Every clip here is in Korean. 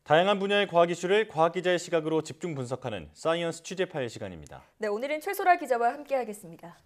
다양한 분야의 과학 이슈를 과학 기자의 시각으로 집중 분석하는 사이언스 취재 파일 시간입니다. 네, 오늘은 최소라 기자와 함께하겠습니다.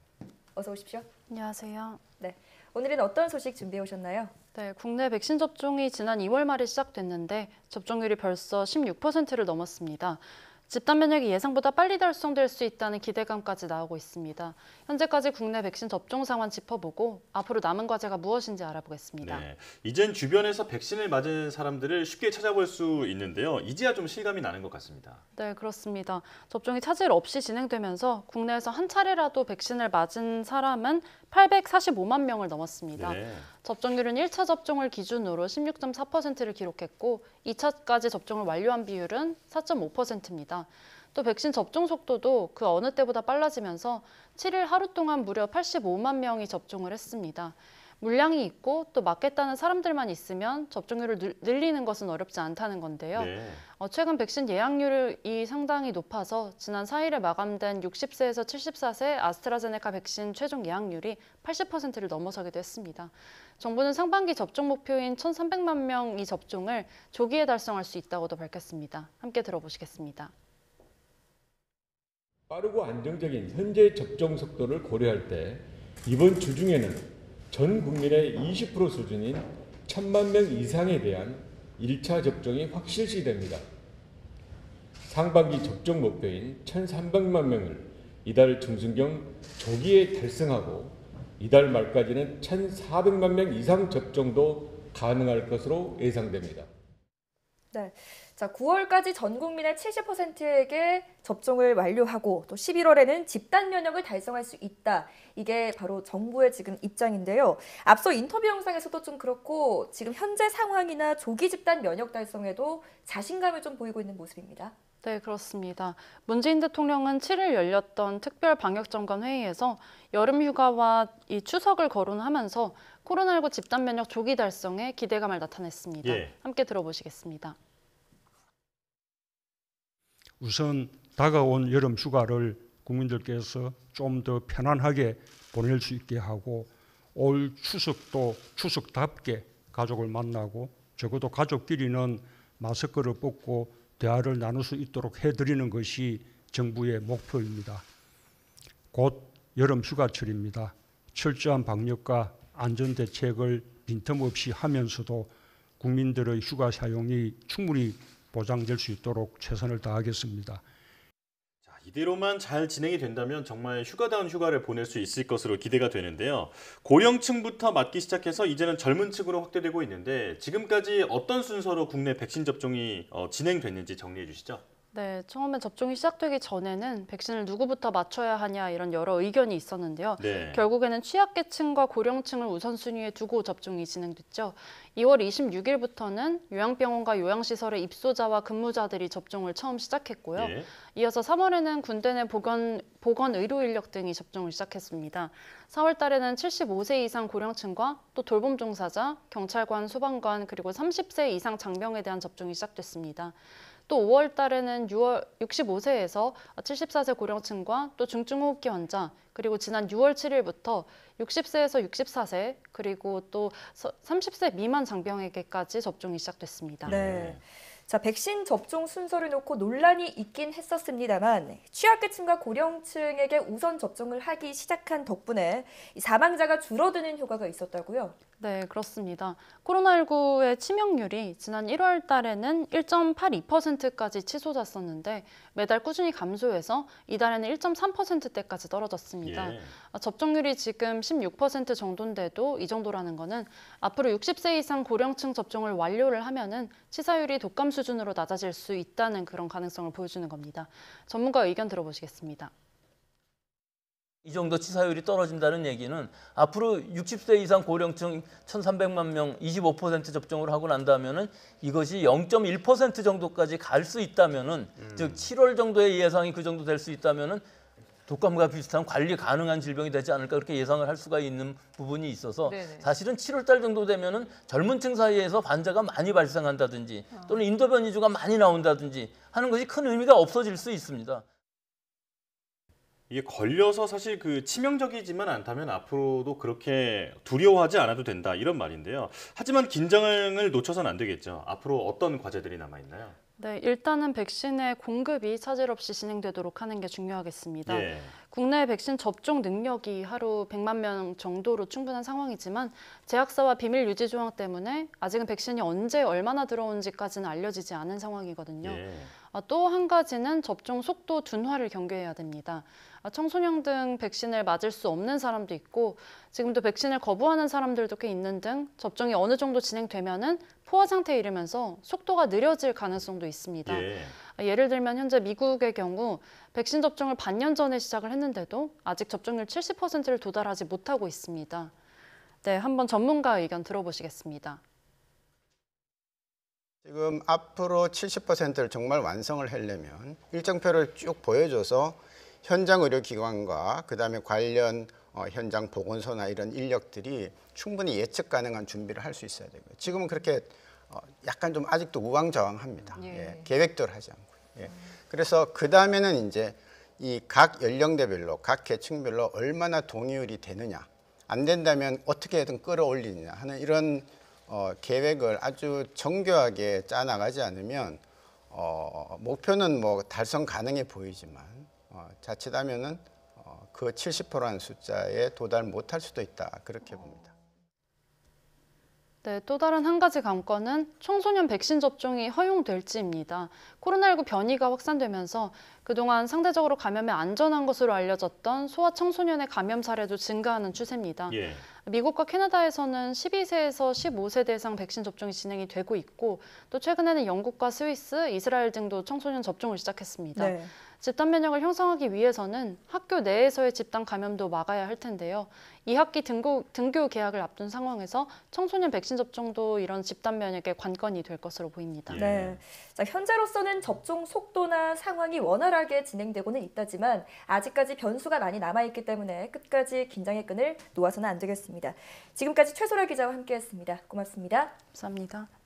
어서 오십시오. 안녕하세요. 네, 오늘은 어떤 소식 준비해 오셨나요? 네, 국내 백신 접종이 지난 2월 말에 시작됐는데 접종률이 벌써 16%를 넘었습니다. 집단 면역이 예상보다 빨리 달성될 수 있다는 기대감까지 나오고 있습니다. 현재까지 국내 백신 접종 상황 짚어보고 앞으로 남은 과제가 무엇인지 알아보겠습니다. 네, 이젠 주변에서 백신을 맞은 사람들을 쉽게 찾아볼 수 있는데요. 이제야 좀 실감이 나는 것 같습니다. 네, 그렇습니다. 접종이 차질 없이 진행되면서 국내에서 한 차례라도 백신을 맞은 사람은 845만 명을 넘었습니다. 네. 접종률은 1차 접종을 기준으로 16.4%를 기록했고 2차까지 접종을 완료한 비율은 4.5%입니다. 또 백신 접종 속도도 그 어느 때보다 빨라지면서 7일 하루 동안 무려 85만 명이 접종을 했습니다. 물량이 있고 또 맞겠다는 사람들만 있으면 접종률을 늘리는 것은 어렵지 않다는 건데요. 네. 최근 백신 예약률이 상당히 높아서 지난 4일에 마감된 60세에서 74세 아스트라제네카 백신 최종 예약률이 80%를 넘어서기도 했습니다. 정부는 상반기 접종 목표인 1,300만 명이 접종을 조기에 달성할 수 있다고도 밝혔습니다. 함께 들어보시겠습니다. 빠르고 안정적인 현재 접종 속도를 고려할 때 이번 주 중에는 전 국민의 20% 수준인 1,000만 명 이상에 대한 1차 접종이 확실시됩니다. 상반기 접종 목표인 1,300만 명을 이달 중순경 조기에 달성하고 이달 말까지는 1,400만 명 이상 접종도 가능할 것으로 예상됩니다. 네, 자 9월까지 전 국민의 70%에게 접종을 완료하고 또 11월에는 집단 면역을 달성할 수 있다. 이게 바로 정부의 지금 입장인데요. 앞서 인터뷰 영상에서도 좀 그렇고 지금 현재 상황이나 조기 집단 면역 달성에도 자신감을 좀 보이고 있는 모습입니다. 네, 그렇습니다. 문재인 대통령은 7일 열렸던 특별 방역점검 회의에서 여름 휴가와 이 추석을 거론하면서 코로나19 집단 면역 조기 달성에 기대감을 나타냈습니다. 예. 함께 들어보시겠습니다. 우선 다가온 여름 휴가를 국민들께서 좀 더 편안하게 보낼 수 있게 하고 올 추석도 추석답게 가족을 만나고 적어도 가족끼리는 마스크를 벗고 대화를 나눌 수 있도록 해드리는 것이 정부의 목표입니다. 곧 여름 휴가철입니다. 철저한 방역과 안전대책을 빈틈없이 하면서도 국민들의 휴가 사용이 충분히 보장될 수 있도록 최선을 다하겠습니다. 자, 이대로만 잘 진행이 된다면 정말 휴가다운 휴가를 보낼 수 있을 것으로 기대가 되는데요. 고령층부터 맞기 시작해서 이제는 젊은 층으로 확대되고 있는데 지금까지 어떤 순서로 국내 백신 접종이 진행됐는지 정리해 주시죠. 네, 처음에 접종이 시작되기 전에는 백신을 누구부터 맞춰야 하냐 이런 여러 의견이 있었는데요. 네. 결국에는 취약계층과 고령층을 우선순위에 두고 접종이 진행됐죠. 2월 26일부터는 요양병원과 요양시설의 입소자와 근무자들이 접종을 처음 시작했고요. 예. 이어서 3월에는 군대 내 보건 의료 인력 등이 접종을 시작했습니다. 4월 달에는 75세 이상 고령층과 또 돌봄 종사자, 경찰관, 소방관 그리고 30세 이상 장병에 대한 접종이 시작됐습니다. 또 5월 달에는 65세에서 74세 고령층과 또 중증호흡기 환자, 그리고 지난 6월 7일부터 60세에서 64세, 그리고 또 30세 미만 장병에게까지 접종이 시작됐습니다. 네. 자, 백신 접종 순서를 놓고 논란이 있긴 했었습니다만 취약계층과 고령층에게 우선 접종을 하기 시작한 덕분에 사망자가 줄어드는 효과가 있었다고요? 네, 그렇습니다. 코로나19의 치명률이 지난 1월 달에는 1.82%까지 치솟았었는데 매달 꾸준히 감소해서 이달에는 1.3%대까지 떨어졌습니다. 예. 접종률이 지금 16% 정도인데도 이 정도라는 거는 앞으로 60세 이상 고령층 접종을 완료를 하면은 치사율이 독감 수준으로 낮아질 수 있다는 그런 가능성을 보여주는 겁니다. 전문가 의견 들어보시겠습니다. 이 정도 치사율이 떨어진다는 얘기는 앞으로 60세 이상 고령층 1,300만 명 25% 접종을 하고 난다면은 이것이 0.1% 정도까지 갈 수 있다면은 즉 7월 정도의 예상이 그 정도 될 수 있다면은 독감과 비슷한 관리 가능한 질병이 되지 않을까 그렇게 예상을 할 수가 있는 부분이 있어서 네네. 사실은 7월 달 정도 되면은 젊은 층 사이에서 환자가 많이 발생한다든지 또는 인도 변이주가 많이 나온다든지 하는 것이 큰 의미가 없어질 수 있습니다. 이게 걸려서 사실 그 치명적이지만 않다면 앞으로도 그렇게 두려워하지 않아도 된다 이런 말인데요. 하지만 긴장을 놓쳐서는 안 되겠죠. 앞으로 어떤 과제들이 남아 있나요? 네, 일단은 백신의 공급이 차질 없이 진행되도록 하는 게 중요하겠습니다. 예. 국내 백신 접종 능력이 하루 100만 명 정도로 충분한 상황이지만 제약사와 비밀 유지 조항 때문에 아직은 백신이 언제 얼마나 들어온지까지는 알려지지 않은 상황이거든요. 예. 또 한 가지는 접종 속도 둔화를 경계해야 됩니다. 청소년 등 백신을 맞을 수 없는 사람도 있고 지금도 백신을 거부하는 사람들도 꽤 있는 등 접종이 어느 정도 진행되면은 포화 상태에 이르면서 속도가 느려질 가능성도 있습니다. 예. 예를 들면 현재 미국의 경우 백신 접종을 반년 전에 시작을 했는데도 아직 접종률 70%를 도달하지 못하고 있습니다. 네, 한번 전문가 의견 들어보시겠습니다. 지금 앞으로 70%를 정말 완성을 하려면 일정표를 쭉 보여줘서 현장 의료기관과 그다음에 관련 현장 보건소나 이런 인력들이 충분히 예측 가능한 준비를 할 수 있어야 되고요. 지금은 그렇게 약간 좀 아직도 우왕좌왕합니다. 예, 계획대로 하지 않고. 예. 그래서 그 다음에는 이제 이 각 연령대별로 각 계층별로 얼마나 동의율이 되느냐, 안 된다면 어떻게든 끌어올리느냐 하는 이런 계획을 아주 정교하게 짜나가지 않으면 목표는 뭐 달성 가능해 보이지만 자칫하면은 그 70%라는 숫자에 도달 못할 수도 있다 그렇게 봅니다. 네, 또 다른 한 가지 관건은 청소년 백신 접종이 허용될지입니다. 코로나19 변이가 확산되면서 그동안 상대적으로 감염에 안전한 것으로 알려졌던 소아 청소년의 감염 사례도 증가하는 추세입니다. 예. 미국과 캐나다에서는 12세에서 15세 대상 백신 접종이 진행이 되고 있고 또 최근에는 영국과 스위스, 이스라엘 등도 청소년 접종을 시작했습니다. 네. 집단 면역을 형성하기 위해서는 학교 내에서의 집단 감염도 막아야 할 텐데요. 2학기 등교 개학을 앞둔 상황에서 청소년 백신 접종도 이런 집단 면역의 관건이 될 것으로 보입니다. 네. 자, 현재로서는 접종 속도나 상황이 원활하게 진행되고는 있다지만 아직까지 변수가 많이 남아있기 때문에 끝까지 긴장의 끈을 놓아서는 안 되겠습니다. 지금까지 최소라 기자와 함께했습니다. 고맙습니다. 감사합니다.